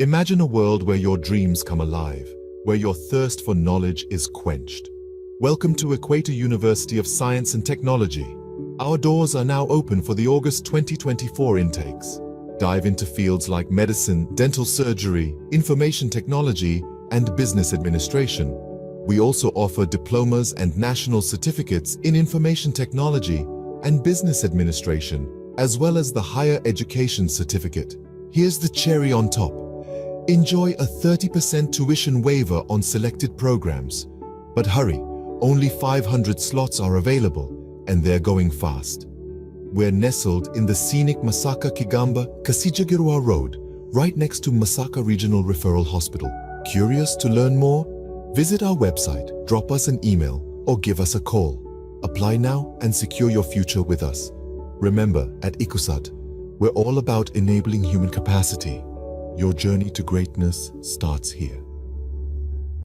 Imagine a world where your dreams come alive, where your thirst for knowledge is quenched. Welcome to Equator University of Science and Technology. Our doors are now open for the August 2024 intakes. Dive into fields like medicine, dental surgery, information technology, and business administration. We also offer diplomas and national certificates in information technology and business administration, as well as the higher education certificate. Here's the cherry on top. Enjoy a 30% tuition waiver on selected programs. But hurry, only 500 slots are available, and they're going fast. We're nestled in the scenic Masaka-Kigamba-Kasijagirwa Road, right next to Masaka Regional Referral Hospital. Curious to learn more? Visit our website, drop us an email, or give us a call. Apply now and secure your future with us. Remember, at EQUSaT, we're all about enabling human capacity. Your journey to greatness starts here.